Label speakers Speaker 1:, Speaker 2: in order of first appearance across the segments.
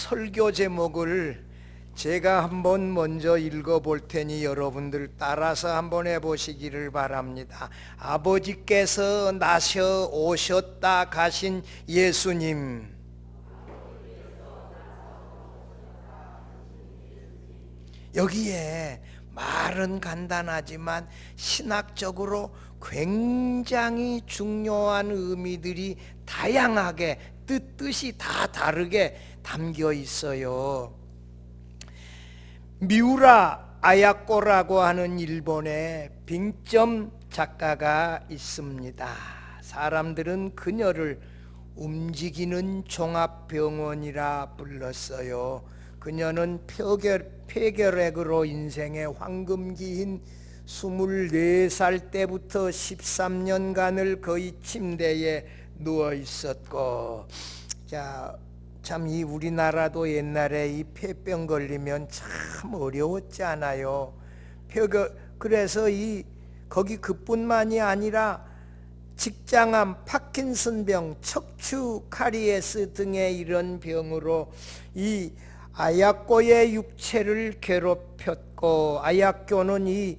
Speaker 1: 설교 제목을 제가 한번 먼저 읽어볼 테니 여러분들 따라서 한번 해보시기를 바랍니다. 아버지께서 나셔 오셨다 가신 예수님. 여기에 말은 간단하지만 신학적으로 굉장히 중요한 의미들이 다양하게 뜻이 다 다르게 담겨 있어요. 미우라 아야코라고 하는 일본의 빙점 작가가 있습니다. 사람들은 그녀를 움직이는 종합병원이라 불렀어요. 그녀는 폐결핵으로 인생의 황금기인 24살 때부터 13년간을 거의 침대에 누워 있었고, 참 이 우리나라도 옛날에 이 폐병 걸리면 참 어려웠지 않아요. 그래서 거기 그뿐만이 아니라 직장암, 파킨슨병, 척추 카리에스 등의 이런 병으로 이 아야코의 육체를 괴롭혔고, 아야코는 이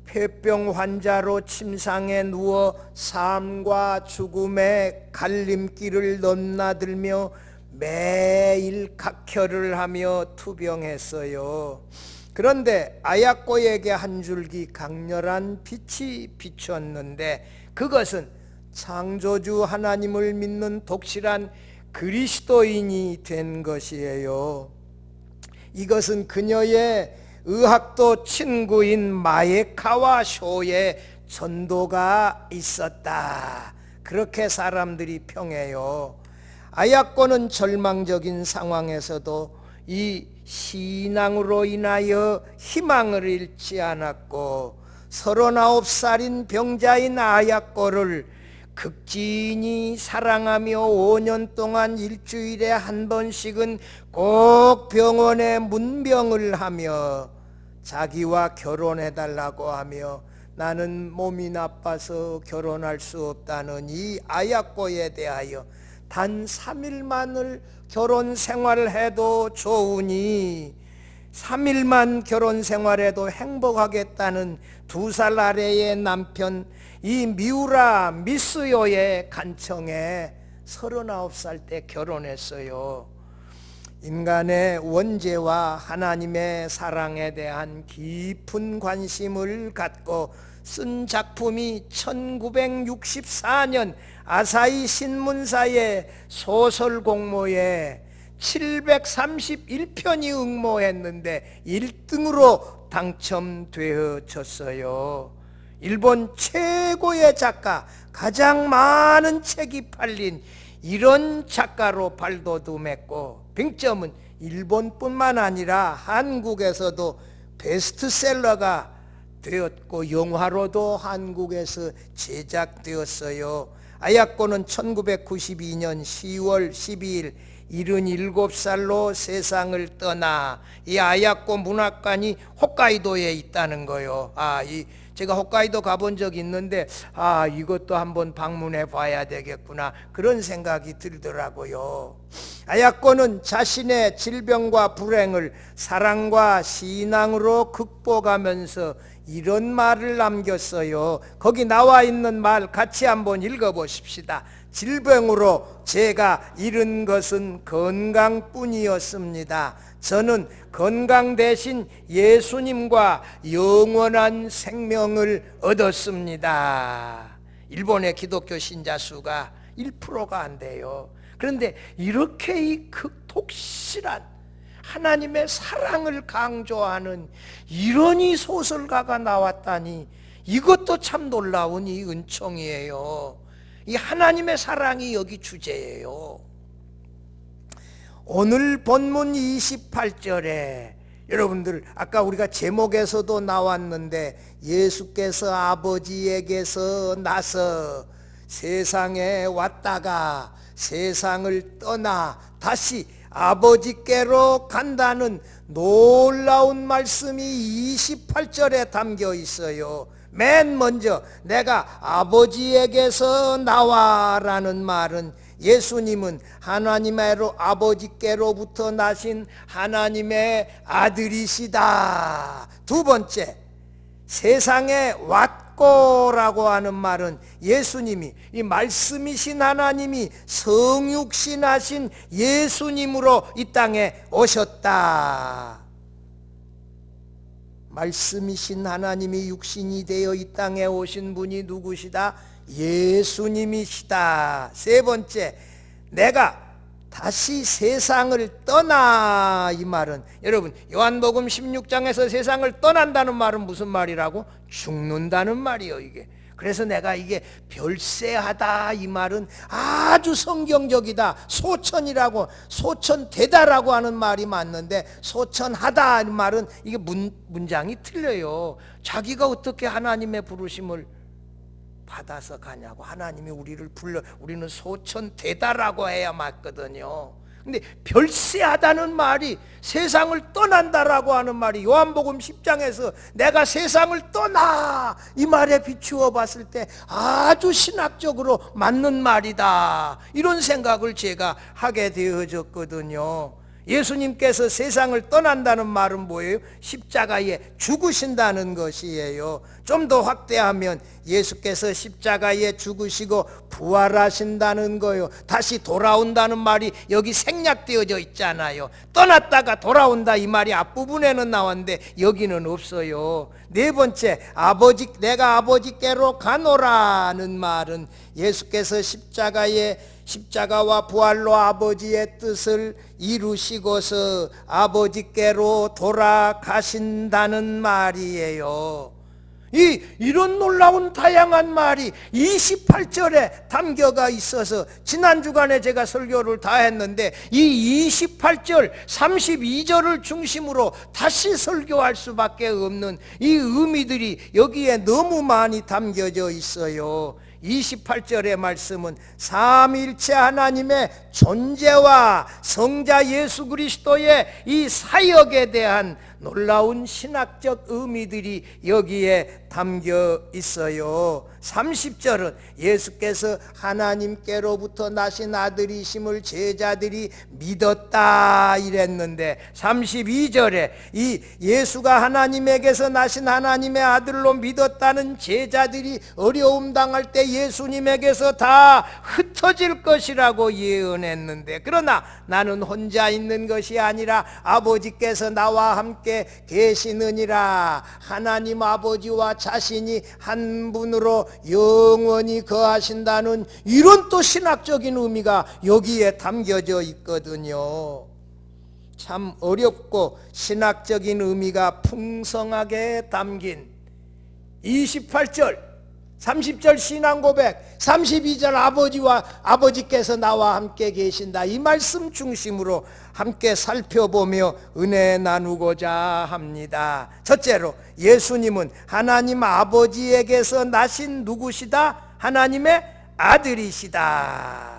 Speaker 1: 폐병 환자로 침상에 누워 삶과 죽음의 갈림길을 넘나들며 매일 각혈을 하며 투병했어요. 그런데 아야코에게 한 줄기 강렬한 빛이 비쳤는데, 그것은 창조주 하나님을 믿는 독실한 그리스도인이 된 것이에요. 이것은 그녀의 의학도 친구인 마에카와 쇼의 전도가 있었다, 그렇게 사람들이 평해요. 아야코는 절망적인 상황에서도 이 신앙으로 인하여 희망을 잃지 않았고, 39살인 병자인 아야코를 극진히 사랑하며 5년 동안 일주일에 한 번씩은 꼭 병원에 문병을 하며 자기와 결혼해달라고 하며, 나는 몸이 나빠서 결혼할 수 없다는 이 아야코에 대하여 단 3일만을 결혼 생활을 해도 좋으니 3일만 결혼 생활해도 행복하겠다는 2살 아래의 남편 이 미우라 미스요의 간청에 39살 때 결혼했어요. 인간의 원죄와 하나님의 사랑에 대한 깊은 관심을 갖고 쓴 작품이 1964년 아사히 신문사의 소설 공모에 731편이 응모했는데 1등으로 당첨되어졌어요. 일본 최고의 작가, 가장 많은 책이 팔린 이런 작가로 발돋움했고, 빙점은 일본뿐만 아니라 한국에서도 베스트셀러가 되었고, 영화로도 한국에서 제작되었어요. 아야코는 1992년 10월 12일 77살로 세상을 떠나, 이 아야코 문학관이 홋카이도에 있다는 거요. 제가 홋카이도 가본 적이 있는데 이것도 한번 방문해 봐야 되겠구나, 그런 생각이 들더라고요. 아야코는 자신의 질병과 불행을 사랑과 신앙으로 극복하면서 이런 말을 남겼어요. 거기 나와 있는 말 같이 한번 읽어보십시다. 질병으로 제가 잃은 것은 건강뿐이었습니다. 저는 건강 대신 예수님과 영원한 생명을 얻었습니다. 일본의 기독교 신자 수가 1%가 안 돼요. 그런데 이렇게 이 독실한 하나님의 사랑을 강조하는 이런 이 소설가가 나왔다니, 이것도 참 놀라운 이 은총이에요. 이 하나님의 사랑이 여기 주제예요. 오늘 본문 28절에 여러분들 아까 우리가 제목에서도 나왔는데, 예수께서 아버지에게서 나서 세상에 왔다가 세상을 떠나 다시 아버지께로 간다는 놀라운 말씀이 28절에 담겨 있어요. 맨 먼저 내가 아버지에게서 나와라는 말은 예수님은 하나님의 아버지께로부터 나신 하나님의 아들이시다. 두 번째, 세상에 왔고라고 하는 말은 예수님이, 이 말씀이신 하나님이 성육신하신 예수님으로 이 땅에 오셨다. 말씀이신 하나님이 육신이 되어 이 땅에 오신 분이 누구시다? 예수님이시다. 세 번째, 내가 다시 세상을 떠나, 이 말은 여러분 요한복음 16장에서 세상을 떠난다는 말은 무슨 말이라고? 죽는다는 말이요 이게. 그래서 내가 이게 별세하다 이 말은 아주 성경적이다. 소천이라고, 소천되다라고 하는 말이 맞는데 소천하다 이 말은 이게 문장이 틀려요. 자기가 어떻게 하나님의 부르심을 받아서 가냐고. 하나님이 우리를 불러, 우리는 소천되다라고 해야 맞거든요. 근데 별세하다는 말이, 세상을 떠난다라고 하는 말이 요한복음 10장에서 내가 세상을 떠나 이 말에 비추어 봤을 때 아주 신학적으로 맞는 말이다, 이런 생각을 제가 하게 되어졌거든요. 예수님께서 세상을 떠난다는 말은 뭐예요? 십자가에 죽으신다는 것이에요. 좀 더 확대하면 예수께서 십자가에 죽으시고 부활하신다는 거예요. 다시 돌아온다는 말이 여기 생략되어져 있잖아요. 떠났다가 돌아온다 이 말이 앞부분에는 나왔는데 여기는 없어요. 네 번째, 내가 아버지께로 가노라는 말은 예수께서 십자가와 부활로 아버지의 뜻을 이루시고서 아버지께로 돌아가신다는 말이에요. 이런 놀라운 다양한 말이 28절에 담겨가 있어서 지난 주간에 제가 설교를 다 했는데 이 28절, 32절을 중심으로 다시 설교할 수밖에 없는 이 의미들이 여기에 너무 많이 담겨져 있어요. 28절의 말씀은 삼위일체 하나님의 존재와 성자 예수 그리스도의 이 사역에 대한 놀라운 신학적 의미들이 여기에 담겨 있어요. 30절은 예수께서 하나님께로부터 나신 아들이심을 제자들이 믿었다 이랬는데 32절에 이 예수가 하나님에게서 나신 하나님의 아들로 믿었다는 제자들이 어려움 당할 때 예수님에게서 다 흩어질 것이라고 예언했는데, 그러나 나는 혼자 있는 것이 아니라 아버지께서 나와 함께 계시느니라. 하나님 아버지와 자신이 한 분으로 영원히 거하신다는 이런 또 신학적인 의미가 여기에 담겨져 있거든요. 참 어렵고 신학적인 의미가 풍성하게 담긴 28절 30절 신앙 고백, 32절 아버지께서 나와 함께 계신다, 이 말씀 중심으로 함께 살펴보며 은혜 나누고자 합니다. 첫째로, 예수님은 하나님 아버지에게서 나신 누구시다? 하나님의 아들이시다.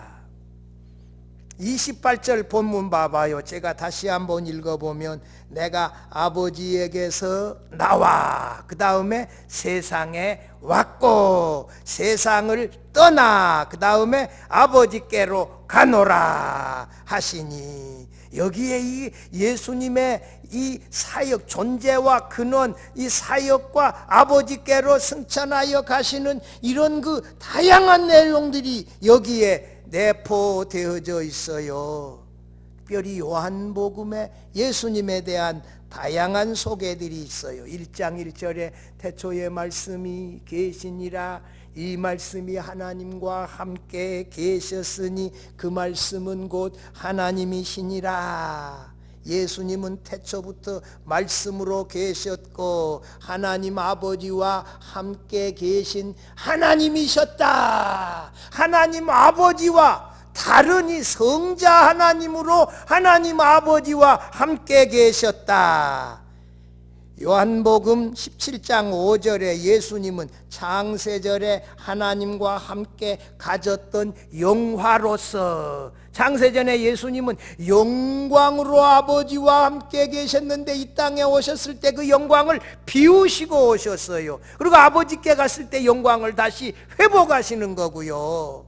Speaker 1: 28절 본문 봐봐요. 제가 다시 한번 읽어보면 내가 아버지에게서 나와, 그 다음에 세상에 왔고 세상을 떠나, 그 다음에 아버지께로 가노라 하시니, 여기에 이 예수님의 이 사역, 존재와 근원, 이 사역과 아버지께로 승천하여 가시는 이런 그 다양한 내용들이 여기에 내포되어져 있어요. 특별히 요한복음에 예수님에 대한 다양한 소개들이 있어요. 1장 1절에 태초에 말씀이 계시니라, 이 말씀이 하나님과 함께 계셨으니 그 말씀은 곧 하나님이시니라. 예수님은 태초부터 말씀으로 계셨고 하나님 아버지와 함께 계신 하나님이셨다. 하나님 아버지와 다른 이 성자 하나님으로 하나님 아버지와 함께 계셨다. 요한복음 17장 5절에 예수님은 창세절에 하나님과 함께 가졌던 영화로서, 창세전에 예수님은 영광으로 아버지와 함께 계셨는데 이 땅에 오셨을 때 그 영광을 비우시고 오셨어요. 그리고 아버지께 갔을 때 영광을 다시 회복하시는 거고요.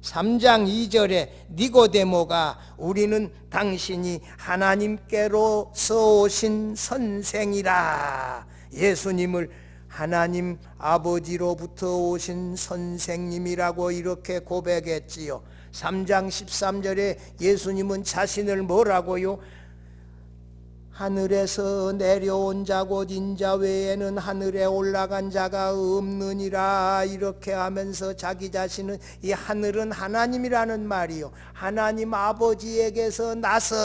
Speaker 1: 3장 2절에 니고데모가 우리는 당신이 하나님께로서 오신 선생이라, 예수님을 하나님 아버지로부터 오신 선생님이라고 이렇게 고백했지요. 3장 13절에 예수님은 자신을 뭐라고요? 하늘에서 내려온 자 곧 인자 외에는 하늘에 올라간 자가 없느니라, 이렇게 하면서 자기 자신은 이 하늘은 하나님이라는 말이요, 하나님 아버지에게서 나서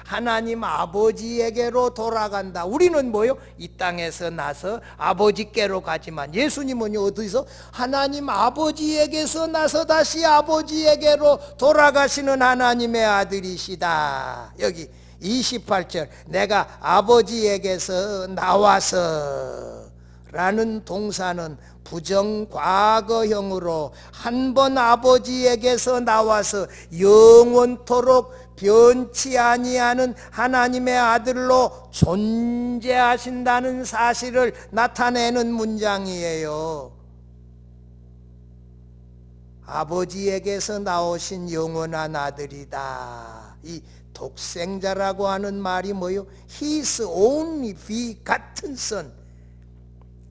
Speaker 1: 하나님 아버지에게로 돌아간다. 우리는 뭐요? 이 땅에서 나서 아버지께로 가지만 예수님은 어디서? 하나님 아버지에게서 나서 다시 아버지에게로 돌아가시는 하나님의 아들이시다. 여기 28절, 내가 아버지에게서 나와서 라는 동사는 부정과거형으로 한 번 아버지에게서 나와서 영원토록 변치 아니하는 하나님의 아들로 존재하신다는 사실을 나타내는 문장이에요. 아버지에게서 나오신 영원한 아들이다. 이 독생자라고 하는 말이 뭐요? His only begotten son,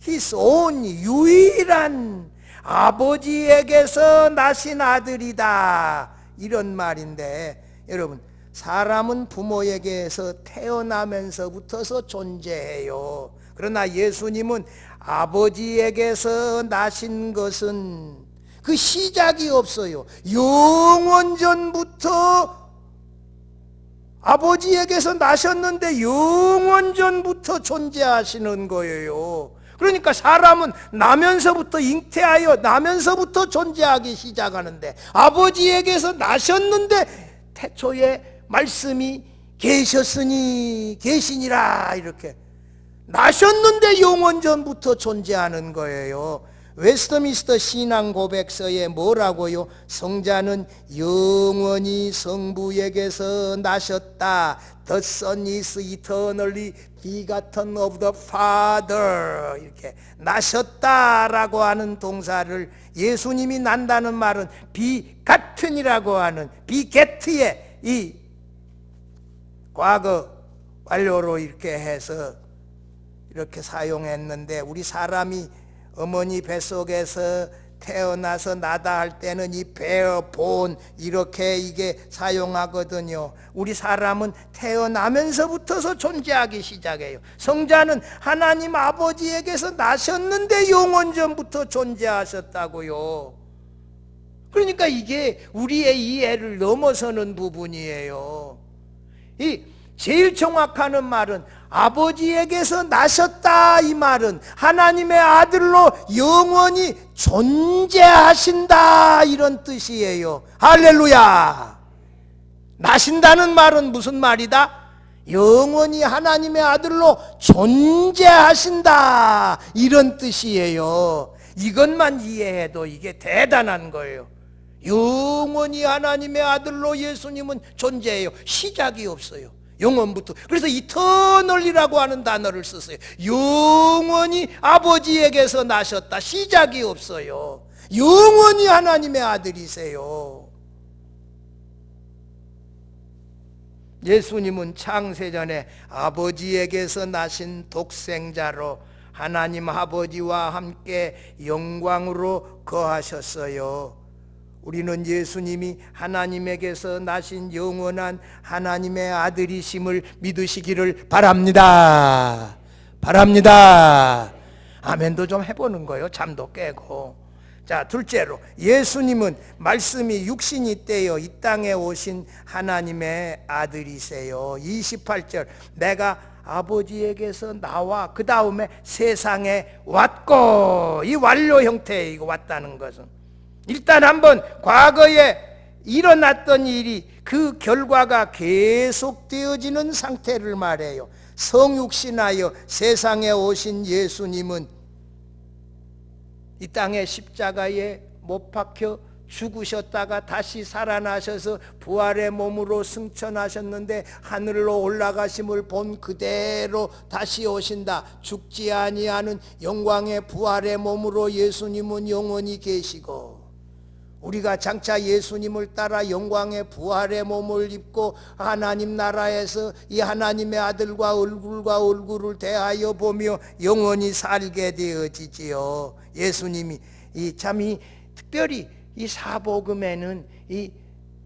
Speaker 1: His only 유일한 아버지에게서 나신 아들이다, 이런 말인데, 여러분, 사람은 부모에게서 태어나면서부터서 존재해요. 그러나 예수님은 아버지에게서 나신 것은 그 시작이 없어요. 영원전부터 아버지에게서 나셨는데 영원전부터 존재하시는 거예요. 그러니까 사람은 나면서부터 잉태하여 나면서부터 존재하기 시작하는데, 아버지에게서 나셨는데 태초에 말씀이 계셨으니 계시니라, 이렇게 나셨는데 영원전부터 존재하는 거예요. 웨스트민스터 신앙 고백서에 뭐라고요? 성자는 영원히 성부에게서 나셨다. The Son is eternally begotten of the Father. 이렇게 나셨다라고 하는 동사를, 예수님이 난다는 말은 비같은이라고 하는 비게트의 이 과거 완료로 이렇게 해서 이렇게 사용했는데, 우리 사람이 어머니 뱃속에서 태어나서 나다 할 때는 이 bear born 이렇게 이게 사용하거든요. 우리 사람은 태어나면서부터서 존재하기 시작해요. 성자는 하나님 아버지에게서 나셨는데 영원전부터 존재하셨다고요. 그러니까 이게 우리의 이해를 넘어서는 부분이에요. 이 제일 정확한 말은 아버지에게서 나셨다, 이 말은 하나님의 아들로 영원히 존재하신다, 이런 뜻이에요. 할렐루야. 나신다는 말은 무슨 말이다? 영원히 하나님의 아들로 존재하신다, 이런 뜻이에요. 이것만 이해해도 이게 대단한 거예요. 영원히 하나님의 아들로 예수님은 존재해요. 시작이 없어요. 영원부터. 그래서 이터널이라고 하는 단어를 썼어요. 영원히 아버지에게서 나셨다. 시작이 없어요. 영원히 하나님의 아들이세요. 예수님은 창세전에 아버지에게서 나신 독생자로 하나님 아버지와 함께 영광으로 거하셨어요. 우리는 예수님이 하나님에게서 나신 영원한 하나님의 아들이심을 믿으시기를 바랍니다. 바랍니다. 아멘도 좀 해보는 거예요. 잠도 깨고. 자, 둘째로 예수님은 말씀이 육신이 떼어 이 땅에 오신 하나님의 아들이세요. 28절, 내가 아버지에게서 나와 그 다음에 세상에 왔고, 이 완료 형태에 이거 왔다는 것은 일단 한번 과거에 일어났던 일이 그 결과가 계속되어지는 상태를 말해요. 성육신하여 세상에 오신 예수님은 이 땅의 십자가에 못 박혀 죽으셨다가 다시 살아나셔서 부활의 몸으로 승천하셨는데 하늘로 올라가심을 본 그대로 다시 오신다. 죽지 아니하는 영광의 부활의 몸으로 예수님은 영원히 계시고, 우리가 장차 예수님을 따라 영광의 부활의 몸을 입고 하나님 나라에서 이 하나님의 아들과 얼굴과 얼굴을 대하여 보며 영원히 살게 되어지지요. 예수님이 이 특별히 이 사복음에는 이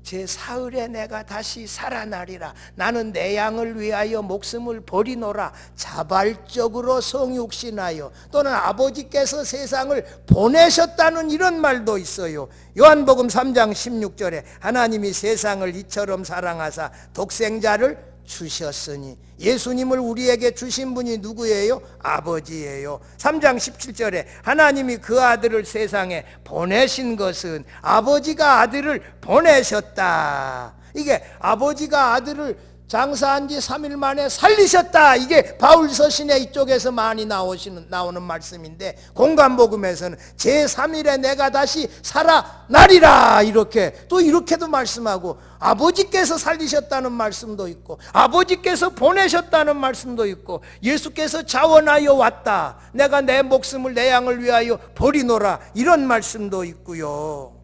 Speaker 1: 제4을에 내가 다시 살아나리라, 나는 내 양을 위하여 목숨을 버리노라, 자발적으로 성육신하여, 또는 아버지께서 세상을 보내셨다는 이런 말도 있어요. 요한복음 3장 16절에 하나님이 세상을 이처럼 사랑하사 독생자를 주셨으니, 예수님을 우리에게 주신 분이 누구예요? 아버지예요. 3장 17절에 하나님이 그 아들을 세상에 보내신 것은 아버지가 아들을 보내셨다. 이게 아버지가 아들을 장사한 지 3일 만에 살리셨다. 이게 바울 서신의 이쪽에서 많이 나오는 말씀인데, 공관복음에서는 제3일에 내가 다시 살아나리라, 이렇게도 말씀하고, 아버지께서 살리셨다는 말씀도 있고, 아버지께서 보내셨다는 말씀도 있고, 예수께서 자원하여 왔다, 내가 내 목숨을 내 양을 위하여 버리노라, 이런 말씀도 있고요.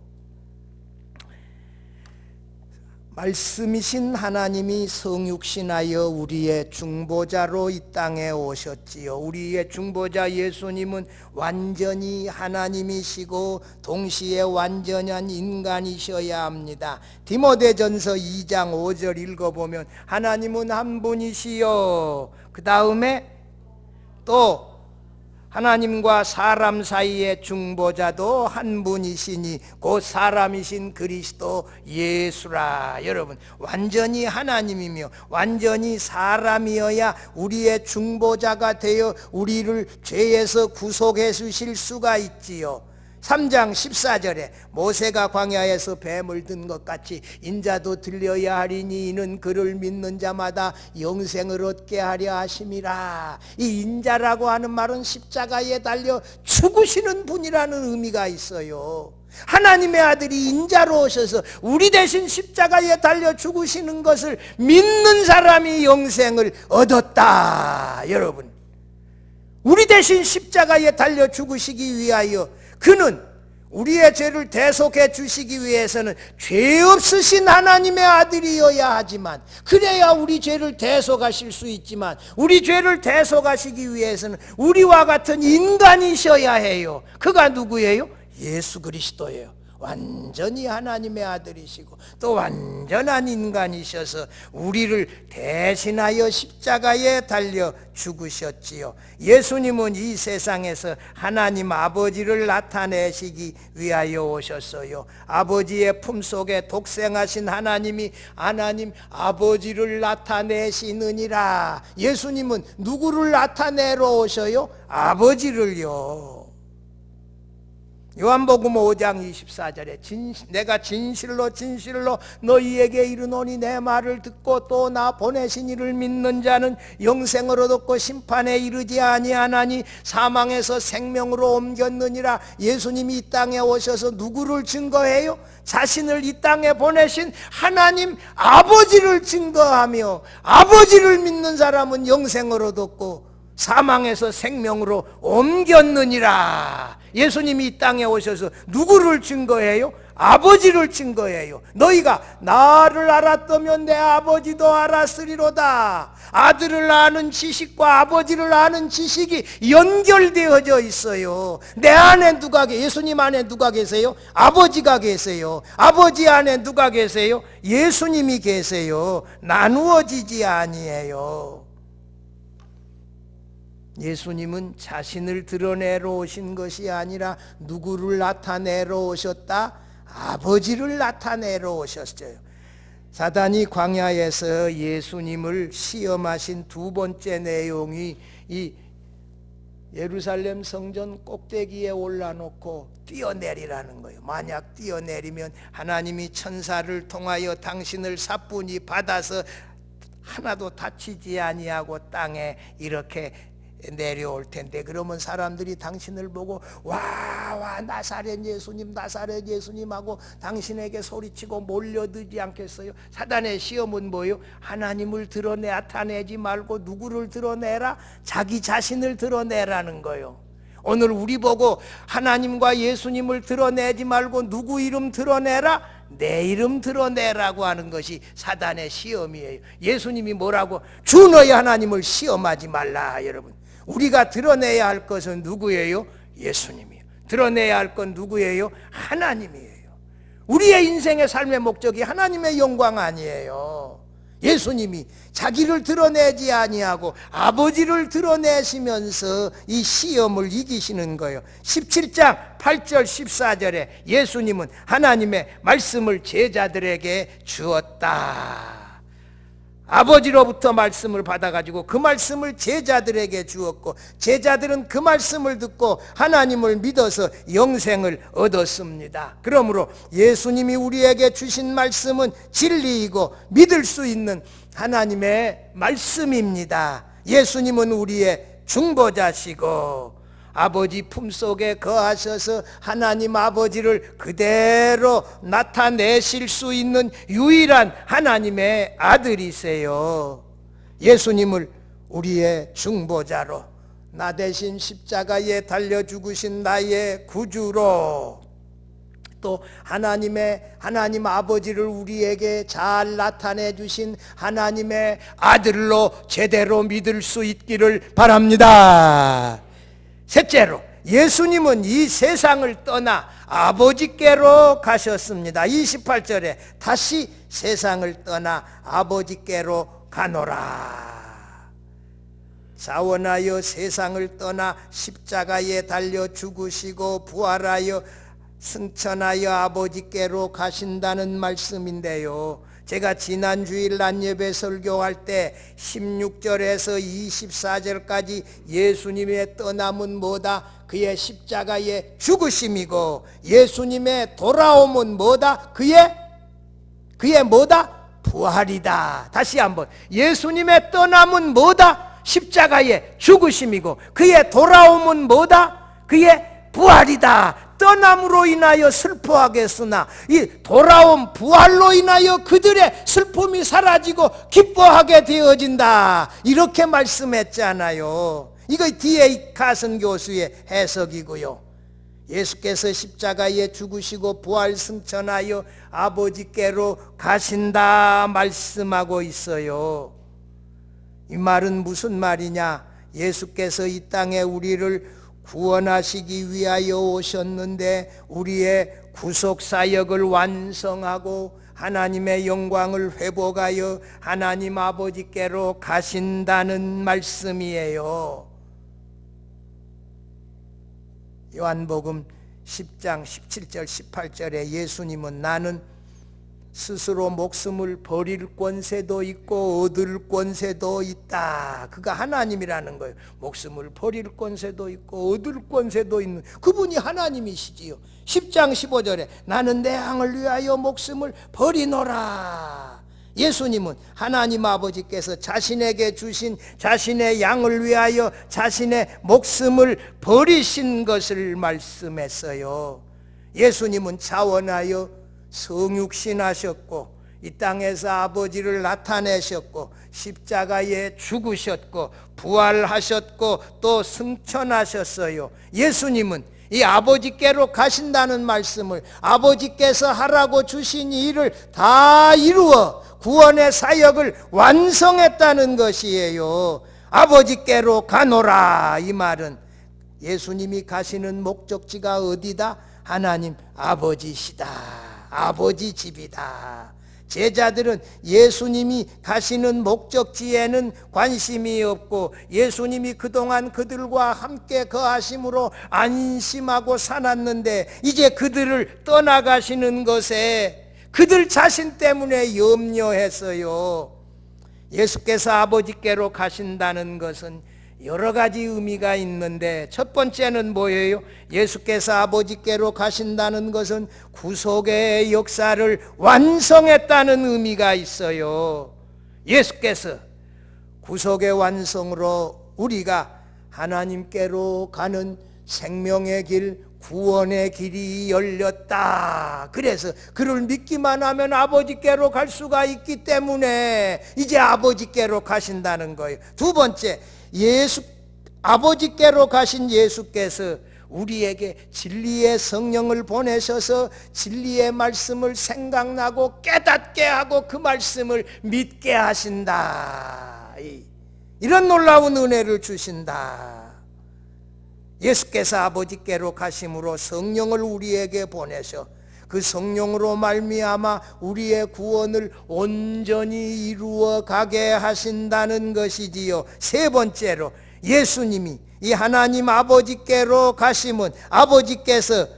Speaker 1: 말씀이신 하나님이 성육신하여 우리의 중보자로 이 땅에 오셨지요. 우리의 중보자 예수님은 완전히 하나님이시고 동시에 완전한 인간이셔야 합니다. 디모데전서 2장 5절 읽어보면 하나님은 한 분이시요, 그 다음에 또 하나님과 사람 사이의 중보자도 한 분이시니 곧 사람이신 그리스도 예수라. 여러분, 완전히 하나님이며 완전히 사람이어야 우리의 중보자가 되어 우리를 죄에서 구속해 주실 수가 있지요. 3장 14절에 모세가 광야에서 뱀을 든 것 같이 인자도 들려야 하리니 이는 그를 믿는 자마다 영생을 얻게 하려 하심이라. 이 인자라고 하는 말은 십자가에 달려 죽으시는 분이라는 의미가 있어요. 하나님의 아들이 인자로 오셔서 우리 대신 십자가에 달려 죽으시는 것을 믿는 사람이 영생을 얻었다. 여러분, 우리 대신 십자가에 달려 죽으시기 위하여 그는 우리의 죄를 대속해 주시기 위해서는 죄 없으신 하나님의 아들이어야 하지만, 그래야 우리 죄를 대속하실 수 있지만, 우리 죄를 대속하시기 위해서는 우리와 같은 인간이셔야 해요. 그가 누구예요? 예수 그리스도예요. 완전히 하나님의 아들이시고 또 완전한 인간이셔서 우리를 대신하여 십자가에 달려 죽으셨지요. 예수님은 이 세상에서 하나님 아버지를 나타내시기 위하여 오셨어요. 아버지의 품속에 독생하신 하나님이 하나님 아버지를 나타내시느니라. 예수님은 누구를 나타내러 오셔요? 아버지를요. 요한복음 5장 24절에 내가 진실로 진실로 너희에게 이르노니 내 말을 듣고 또 나 보내신 이를 믿는 자는 영생을 얻었고 심판에 이르지 아니하나니 사망에서 생명으로 옮겼느니라. 예수님이 이 땅에 오셔서 누구를 증거해요? 자신을 이 땅에 보내신 하나님 아버지를 증거하며, 아버지를 믿는 사람은 영생을 얻었고 사망에서 생명으로 옮겼느니라. 예수님이 이 땅에 오셔서 누구를 증거해요? 아버지를 증거해요. 너희가 나를 알았다면 내 아버지도 알았으리로다. 아들을 아는 지식과 아버지를 아는 지식이 연결되어져 있어요. 내 안에 누가 계세요? 예수님 안에 누가 계세요? 아버지가 계세요. 아버지 안에 누가 계세요? 예수님이 계세요. 나누어지지 아니에요. 예수님은 자신을 드러내러 오신 것이 아니라 누구를 나타내러 오셨다? 아버지를 나타내러 오셨어요. 사단이 광야에서 예수님을 시험하신 두 번째 내용이 이 예루살렘 성전 꼭대기에 올라놓고 뛰어내리라는 거예요. 만약 뛰어내리면 하나님이 천사를 통하여 당신을 사뿐히 받아서 하나도 다치지 아니하고 땅에 이렇게 내려올 텐데, 그러면 사람들이 당신을 보고 와 나사렛 예수님 나사렛 예수님 하고 당신에게 소리치고 몰려들지 않겠어요? 사단의 시험은 뭐예요? 하나님을 나타내지 말고 누구를 드러내라? 자기 자신을 드러내라는 거예요. 오늘 우리 보고 하나님과 예수님을 드러내지 말고 누구 이름 드러내라? 내 이름 드러내라고 하는 것이 사단의 시험이에요. 예수님이 뭐라고? 주 너희 하나님을 시험하지 말라. 여러분, 우리가 드러내야 할 것은 누구예요? 예수님이에요. 드러내야 할 건 누구예요? 하나님이에요. 우리의 인생의 삶의 목적이 하나님의 영광 아니에요. 예수님이 자기를 드러내지 아니하고 아버지를 드러내시면서 이 시험을 이기시는 거예요. 17장 8절 14절에 예수님은 하나님의 말씀을 제자들에게 주었다. 아버지로부터 말씀을 받아가지고 그 말씀을 제자들에게 주었고, 제자들은 그 말씀을 듣고 하나님을 믿어서 영생을 얻었습니다. 그러므로 예수님이 우리에게 주신 말씀은 진리이고 믿을 수 있는 하나님의 말씀입니다. 예수님은 우리의 중보자시고 아버지 품속에 거하셔서 하나님 아버지를 그대로 나타내실 수 있는 유일한 하나님의 아들이세요. 예수님을 우리의 중보자로, 나 대신 십자가에 달려 죽으신 나의 구주로, 또 하나님 아버지를 우리에게 잘 나타내 주신 하나님의 아들로 제대로 믿을 수 있기를 바랍니다. 셋째로, 예수님은 이 세상을 떠나 아버지께로 가셨습니다. 28절에 다시 세상을 떠나 아버지께로 가노라. 자원하여 세상을 떠나 십자가에 달려 죽으시고 부활하여 승천하여 아버지께로 가신다는 말씀인데요, 제가 지난 주일 낮예배 설교할 때 16절에서 24절까지 예수님의 떠남은 뭐다? 그의 십자가의 죽으심이고, 예수님의 돌아옴은 뭐다? 그의 뭐다? 부활이다. 다시 한번, 예수님의 떠남은 뭐다? 십자가의 죽으심이고, 그의 돌아옴은 뭐다? 그의 부활이다. 떠남으로 인하여 슬퍼하겠으나 이 돌아온 부활로 인하여 그들의 슬픔이 사라지고 기뻐하게 되어진다. 이렇게 말씀했잖아요. 이거 D.A. 카슨 교수의 해석이고요. 예수께서 십자가에 죽으시고 부활 승천하여 아버지께로 가신다 말씀하고 있어요. 이 말은 무슨 말이냐? 예수께서 이 땅에 우리를 구원하시기 위하여 오셨는데 우리의 구속사역을 완성하고 하나님의 영광을 회복하여 하나님 아버지께로 가신다는 말씀이에요. 요한복음 10장 17절 18절에 예수님은 나는 스스로 목숨을 버릴 권세도 있고 얻을 권세도 있다. 그가 하나님이라는 거예요. 목숨을 버릴 권세도 있고 얻을 권세도 있는 그분이 하나님이시지요. 10장 15절에 나는 내 양을 위하여 목숨을 버리노라. 예수님은 하나님 아버지께서 자신에게 주신 자신의 양을 위하여 자신의 목숨을 버리신 것을 말씀했어요. 예수님은 자원하여 성육신하셨고 이 땅에서 아버지를 나타내셨고 십자가에 죽으셨고 부활하셨고 또 승천하셨어요. 예수님은 이 아버지께로 가신다는 말씀을, 아버지께서 하라고 주신 일을 다 이루어 구원의 사역을 완성했다는 것이에요. 아버지께로 가노라. 이 말은 예수님이 가시는 목적지가 어디다? 하나님 아버지시다. 아버지 집이다. 제자들은 예수님이 가시는 목적지에는 관심이 없고 예수님이 그동안 그들과 함께 거하심으로 안심하고 살았는데 이제 그들을 떠나가시는 것에 그들 자신 때문에 염려했어요. 예수께서 아버지께로 가신다는 것은 여러 가지 의미가 있는데 첫 번째는 뭐예요? 예수께서 아버지께로 가신다는 것은 구속의 역사를 완성했다는 의미가 있어요. 예수께서 구속의 완성으로 우리가 하나님께로 가는 생명의 길, 구원의 길이 열렸다. 그래서 그를 믿기만 하면 아버지께로 갈 수가 있기 때문에 이제 아버지께로 가신다는 거예요. 두 번째, 아버지께로 가신 예수께서 우리에게 진리의 성령을 보내셔서 진리의 말씀을 생각나고 깨닫게 하고 그 말씀을 믿게 하신다. 이런 놀라운 은혜를 주신다. 예수께서 아버지께로 가심으로 성령을 우리에게 보내셔 그 성령으로 말미암아 우리의 구원을 온전히 이루어 가게 하신다는 것이지요. 세 번째로 예수님이 이 하나님 아버지께로 가심은 아버지께서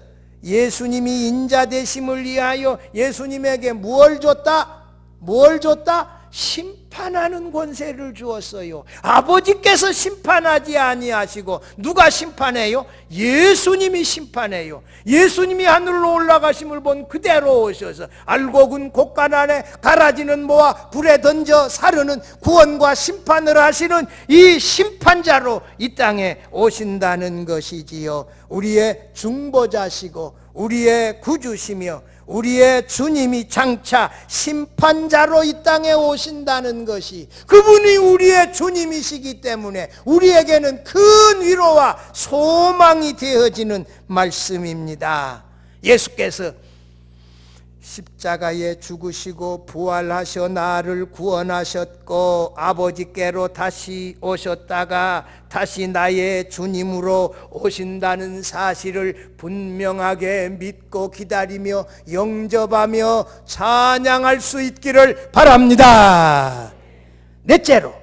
Speaker 1: 예수님이 인자 되심을 위하여 예수님에게 뭘 줬다? 뭘 줬다? 심판하는 권세를 주었어요. 아버지께서 심판하지 아니하시고 누가 심판해요? 예수님이 심판해요. 예수님이 하늘로 올라가심을 본 그대로 오셔서 알곡은 곳간 안에 가라지는 모아 불에 던져 사르는 구원과 심판을 하시는 이 심판자로 이 땅에 오신다는 것이지요. 우리의 중보자시고 우리의 구주시며 우리의 주님이 장차 심판자로 이 땅에 오신다는 것이 그분이 우리의 주님이시기 때문에 우리에게는 큰 위로와 소망이 되어지는 말씀입니다. 예수께서 십자가에 죽으시고 부활하셔 나를 구원하셨고 아버지께로 다시 오셨다가 다시 나의 주님으로 오신다는 사실을 분명하게 믿고 기다리며 영접하며 찬양할 수 있기를 바랍니다. 넷째로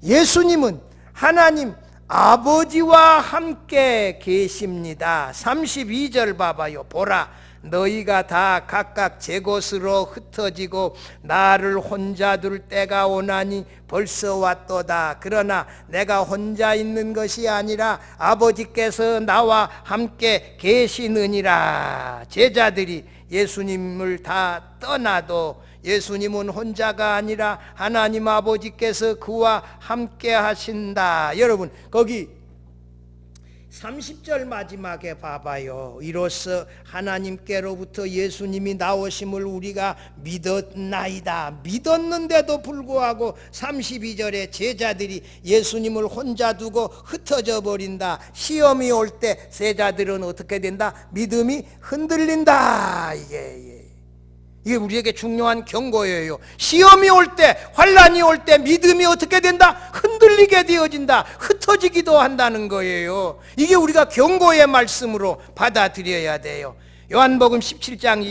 Speaker 1: 예수님은 하나님 아버지와 함께 계십니다. 32절 봐봐요. 보라 너희가 다 각각 제 곳으로 흩어지고 나를 혼자 둘 때가 오나니 벌써 왔도다. 그러나 내가 혼자 있는 것이 아니라 아버지께서 나와 함께 계시느니라. 제자들이 예수님을 다 떠나도 예수님은 혼자가 아니라 하나님 아버지께서 그와 함께 하신다. 여러분 거기 30절 마지막에 봐봐요. 이로써 하나님께로부터 예수님이 나오심을 우리가 믿었나이다. 믿었는데도 불구하고 32절에 제자들이 예수님을 혼자 두고 흩어져 버린다. 시험이 올 때 제자들은 어떻게 된다? 믿음이 흔들린다. 이게 우리에게 중요한 경고예요. 시험이 올 때, 환난이 올 때 믿음이 어떻게 된다? 흔들리게 되어진다. 흩어지기도 한다는 거예요. 이게 우리가 경고의 말씀으로 받아들여야 돼요. 요한복음 17장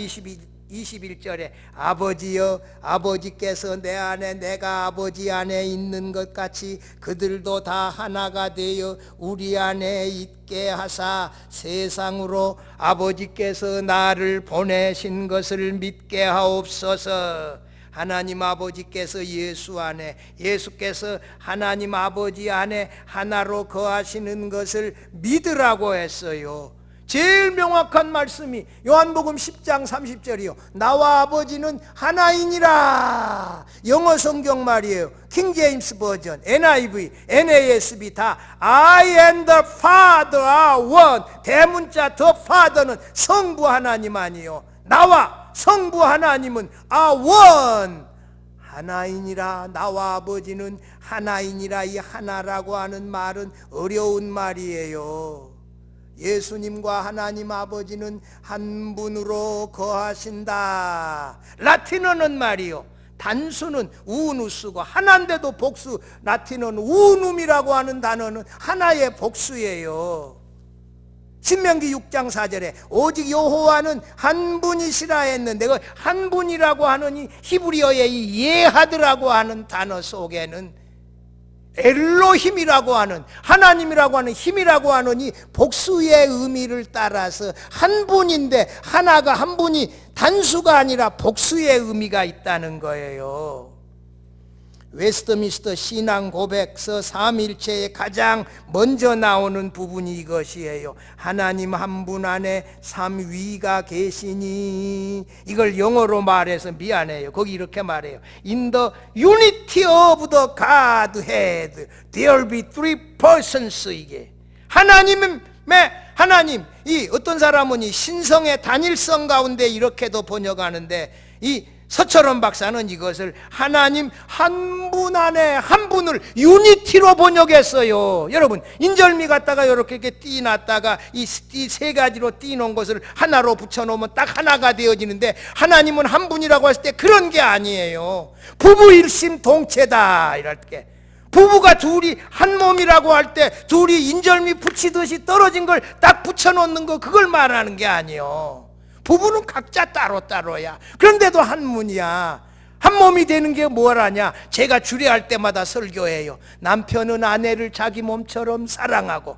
Speaker 1: 21절에 아버지여 아버지께서 내 안에 내가 아버지 안에 있는 것 같이 그들도 다 하나가 되어 우리 안에 있게 하사 세상으로 아버지께서 나를 보내신 것을 믿게 하옵소서. 하나님 아버지께서 예수 안에 예수께서 하나님 아버지 안에 하나로 거하시는 것을 믿으라고 했어요. 제일 명확한 말씀이 요한복음 10장 30절이요. 나와 아버지는 하나이니라. 영어 성경 말이에요. 킹 제임스 버전, NIV, NASB 다 I and the Father are one. 대문자 the Father는 성부 하나님 아니요. 나와 성부 하나님은 are one. 하나이니라. 나와 아버지는 하나이니라. 이 하나라고 하는 말은 어려운 말이에요. 예수님과 하나님 아버지는 한 분으로 거하신다. 라틴어는 말이요 단수는 우누스고 하나인데도 복수, 라틴어는 우눔이라고 하는 단어는 하나의 복수예요. 신명기 6장 4절에 오직 여호와는 한 분이시라 했는데 그 한 분이라고 하는 이 히브리어의 이 예하드라고 하는 단어 속에는 엘로힘이라고 하는 하나님이라고 하는 힘이라고 하는 이 복수의 의미를 따라서 한 분인데 하나가 한 분이 단수가 아니라 복수의 의미가 있다는 거예요. 웨스트민스터 신앙 고백서 삼일체에 가장 먼저 나오는 부분이 이것이에요. 하나님 한 분 안에 삼위가 계시니. 이걸 영어로 말해서 미안해요. 거기 이렇게 말해요. In the unity of the Godhead there be three persons. 이게 하나님, 이 어떤 사람은 이 신성의 단일성 가운데 이렇게도 번역하는데 이 서철원 박사는 이것을 하나님 한 분 안에 한 분을 유니티로 번역했어요. 여러분, 인절미 갖다가 이렇게 띄놨다가 이 세 가지로 띄놓은 것을 하나로 붙여놓으면 딱 하나가 되어지는데, 하나님은 한 분이라고 했을 때 그런 게 아니에요. 부부 일심동체다 이럴 때, 부부가 둘이 한 몸이라고 할 때 둘이 인절미 붙이듯이 떨어진 걸 딱 붙여놓는 거, 그걸 말하는 게 아니에요. 부부는 각자 따로따로야. 그런데도 한 분이야. 한 몸이 되는 게 뭐라냐? 제가 주례할 때마다 설교해요. 남편은 아내를 자기 몸처럼 사랑하고,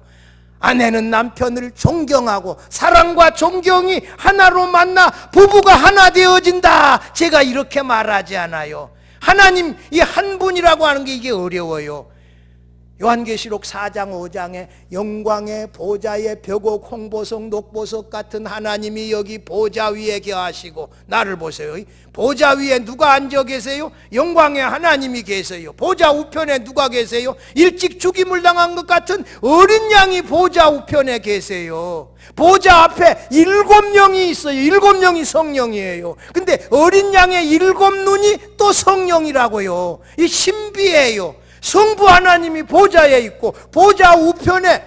Speaker 1: 아내는 남편을 존경하고, 사랑과 존경이 하나로 만나 부부가 하나 되어진다. 제가 이렇게 말하지 않아요. 하나님 이 한 분이라고 하는 게 이게 어려워요. 요한계시록 4장 5장에 영광의 보좌의 벽옥 홍보석 녹보석 같은 하나님이 여기 보좌 위에 계시고, 나를 보세요. 보좌 위에 누가 앉아 계세요? 영광의 하나님이 계세요. 보좌 우편에 누가 계세요? 일찍 죽임을 당한 것 같은 어린 양이 보좌 우편에 계세요. 보좌 앞에 7명이 있어요. 7명이 성령이에요. 근데 어린 양의 7눈이 또 성령이라고요. 이 신비해요. 성부 하나님이 보좌에 있고, 보좌 우편에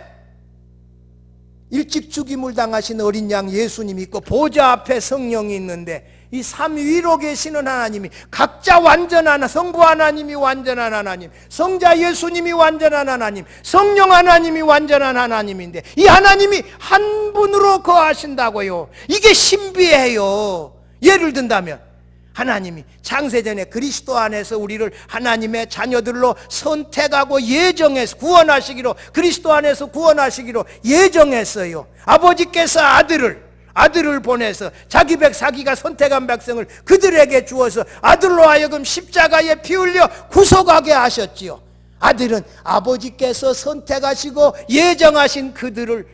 Speaker 1: 일찍 죽임을 당하신 어린 양 예수님이 있고, 보좌 앞에 성령이 있는데, 이 삼위로 계시는 하나님이 각자 완전한, 성부 하나님이 완전한 하나님, 성자 예수님이 완전한 하나님, 성령 하나님이 완전한 하나님인데, 이 하나님이 한 분으로 거하신다고요. 이게 신비해요. 예를 든다면 하나님이 창세전에 그리스도 안에서 우리를 하나님의 자녀들로 선택하고 예정해서 구원하시기로, 그리스도 안에서 구원하시기로 예정했어요. 아버지께서 아들을 보내서 자기가 선택한 백성을 그들에게 주어서 아들로 하여금 십자가에 피 흘려 구속하게 하셨지요. 아들은 아버지께서 선택하시고 예정하신 그들을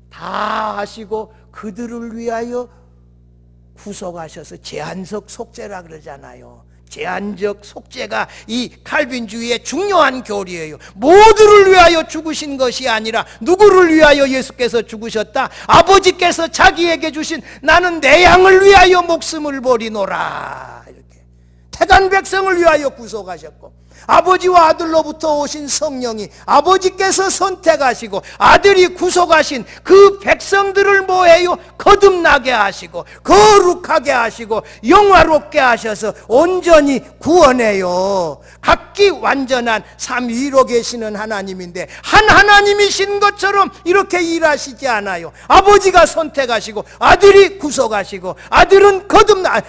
Speaker 1: 다 하시고 그들을 위하여 구속하셔서 제한적 속죄라 그러잖아요. 제한적 속죄가 이 칼빈주의의 중요한 교리예요. 모두를 위하여 죽으신 것이 아니라 누구를 위하여 예수께서 죽으셨다? 아버지께서 자기에게 주신 나는 내 양을 위하여 목숨을 버리노라, 이렇게 택한 백성을 위하여 구속하셨고, 아버지와 아들로부터 오신 성령이 아버지께서 선택하시고 아들이 구속하신 그 백성들을 뭐해요? 거듭나게 하시고 거룩하게 하시고 영화롭게 하셔서 온전히 구원해요. 각기 완전한 삼위로 계시는 하나님인데, 한 하나님이신 것처럼 이렇게 일하시지 않아요. 아버지가 선택하시고 아들이 구속하시고, 아들은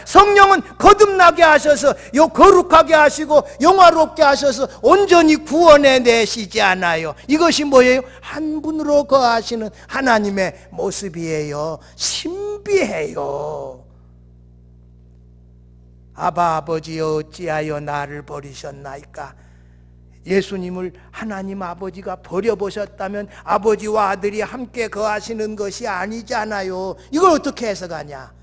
Speaker 1: 성령은 거듭나게 하셔서 거룩하게 하시고 영화롭게 하셔서 온전히 구원해 내시지 않아요. 이것이 뭐예요? 한 분으로 거하시는 하나님의 모습이에요. 신비해요. 아버지여 어찌하여 나를 버리셨나이까? 예수님을 하나님 아버지가 버려보셨다면 아버지와 아들이 함께 거하시는 것이 아니잖아요. 이걸 어떻게 해석하냐?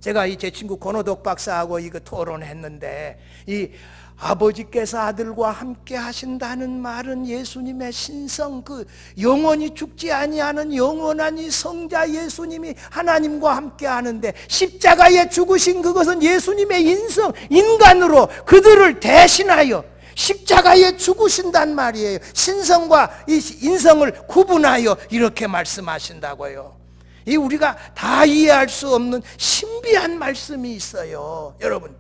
Speaker 1: 제가 제 친구 권호덕 박사하고 이거 토론했는데, 이 아버지께서 아들과 함께 하신다는 말은 예수님의 신성, 그 영원히 죽지 아니하는 영원한 이 성자 예수님이 하나님과 함께 하는데, 십자가에 죽으신 그것은 예수님의 인간으로 그들을 대신하여 십자가에 죽으신단 말이에요. 신성과 이 인성을 구분하여 이렇게 말씀하신다고요. 이 우리가 다 이해할 수 없는 신비한 말씀이 있어요. 여러분,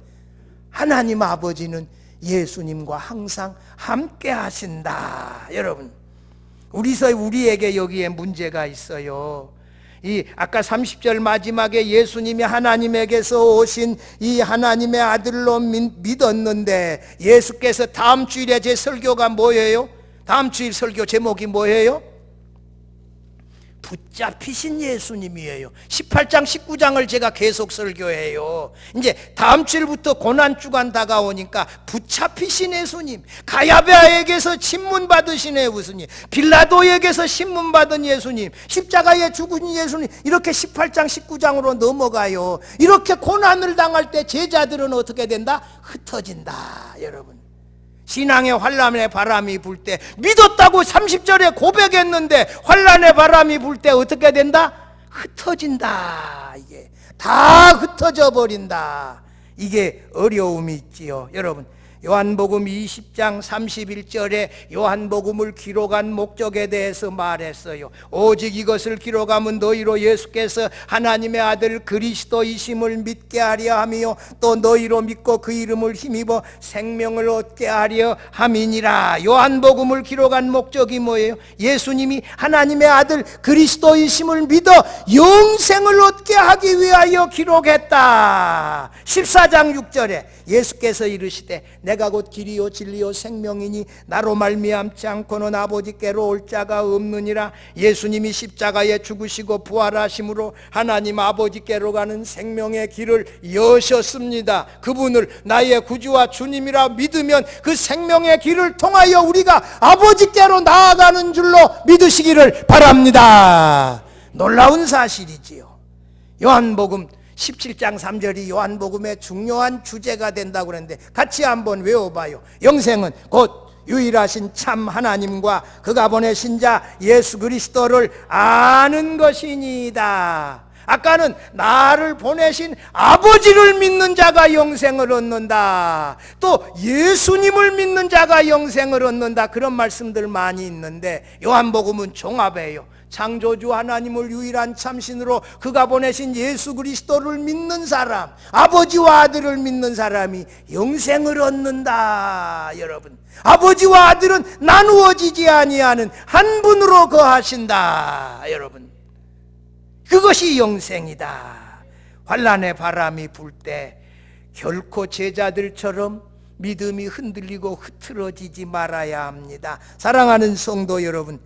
Speaker 1: 하나님 아버지는 예수님과 항상 함께 하신다. 여러분, 우리에게 여기에 문제가 있어요. 이 아까 30절 마지막에 예수님이 하나님에게서 오신 이 하나님의 아들로 믿었는데, 예수께서 다음 주일에 제 설교가 뭐예요? 다음 주일 설교 제목이 뭐예요? 붙잡히신 예수님이에요. 18장 19장을 제가 계속 설교해요. 이제 다음 주일부터 고난주간 다가오니까 붙잡히신 예수님, 가야베아에게서 신문 받으신 예수님, 빌라도에게서 신문 받은 예수님, 십자가에 죽으신 예수님, 이렇게 18장 19장으로 넘어가요. 이렇게 고난을 당할 때 제자들은 어떻게 된다? 흩어진다. 여러분, 신앙의 환란의 바람이 불 때, 믿었다고 30절에 고백했는데 환란의 바람이 불 때 어떻게 된다? 흩어진다. 이게 다 흩어져 버린다. 이게 어려움이 있지요. 여러분, 요한복음 20장 31절에 요한복음을 기록한 목적에 대해서 말했어요. 오직 이것을 기록하면 너희로 예수께서 하나님의 아들 그리스도이심을 믿게 하려 함이요 또 너희로 믿고 그 이름을 힘입어 생명을 얻게 하려 함이니라. 요한복음을 기록한 목적이 뭐예요? 예수님이 하나님의 아들 그리스도이심을 믿어 영생을 얻게 하기 위하여 기록했다. 14장 6절에 예수께서 이르시되 내가 곧 길이요 진리요 생명이니 나로 말미암지 않고는 아버지께로 올 자가 없느니라. 예수님이 십자가에 죽으시고 부활하심으로 하나님 아버지께로 가는 생명의 길을 여셨습니다. 그분을 나의 구주와 주님이라 믿으면 그 생명의 길을 통하여 우리가 아버지께로 나아가는 줄로 믿으시기를 바랍니다. 놀라운 사실이지요. 요한복음 17장 3절이 요한복음의 중요한 주제가 된다고 그러는데 같이 한번 외워봐요. 영생은 곧 유일하신 참 하나님과 그가 보내신 자 예수 그리스도를 아는 것이니이다. 아까는 나를 보내신 아버지를 믿는 자가 영생을 얻는다. 또 예수님을 믿는 자가 영생을 얻는다. 그런 말씀들 많이 있는데 요한복음은 종합이에요. 창조주 하나님을 유일한 참신으로 그가 보내신 예수 그리스도를 믿는 사람, 아버지와 아들을 믿는 사람이 영생을 얻는다. 여러분, 아버지와 아들은 나누어지지 아니하는 한 분으로 거하신다. 여러분, 그것이 영생이다. 환난의 바람이 불 때 결코 제자들처럼 믿음이 흔들리고 흐트러지지 말아야 합니다. 사랑하는 성도 여러분,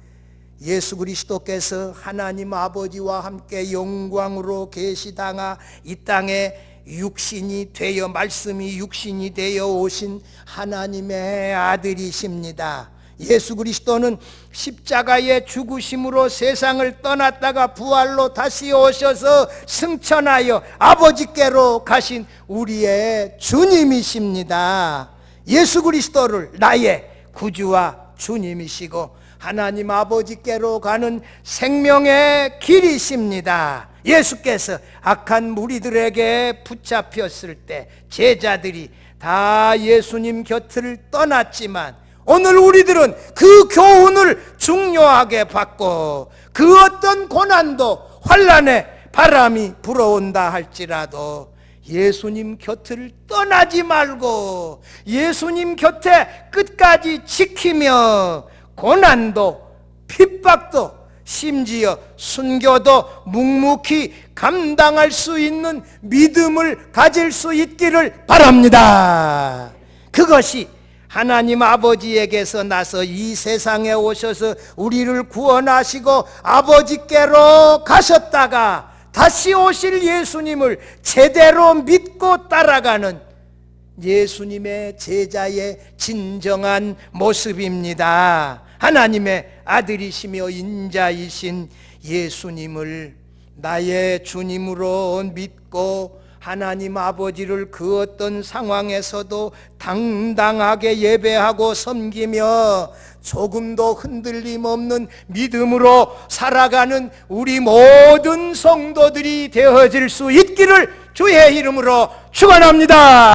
Speaker 1: 예수 그리스도께서 하나님 아버지와 함께 영광으로 계시다가 이 땅에 육신이 되어 말씀이 육신이 되어 오신 하나님의 아들이십니다. 예수 그리스도는 십자가의 죽으심으로 세상을 떠났다가 부활로 다시 오셔서 승천하여 아버지께로 가신 우리의 주님이십니다. 예수 그리스도를 나의 구주와 주님이시고 하나님 아버지께로 가는 생명의 길이십니다. 예수께서 악한 무리들에게 붙잡혔을 때 제자들이 다 예수님 곁을 떠났지만 오늘 우리들은 그 교훈을 중요하게 받고 그 어떤 고난도 환난의 바람이 불어온다 할지라도 예수님 곁을 떠나지 말고 예수님 곁에 끝까지 지키며 고난도 핍박도 심지어 순교도 묵묵히 감당할 수 있는 믿음을 가질 수 있기를 바랍니다. 그것이 하나님 아버지에게서 나서 이 세상에 오셔서 우리를 구원하시고 아버지께로 가셨다가 다시 오실 예수님을 제대로 믿고 따라가는 예수님의 제자의 진정한 모습입니다. 하나님의 아들이시며 인자이신 예수님을 나의 주님으로 믿고 하나님 아버지를 그 어떤 상황에서도 당당하게 예배하고 섬기며 조금도 흔들림 없는 믿음으로 살아가는 우리 모든 성도들이 되어질 수 있기를 주의 이름으로 축원합니다.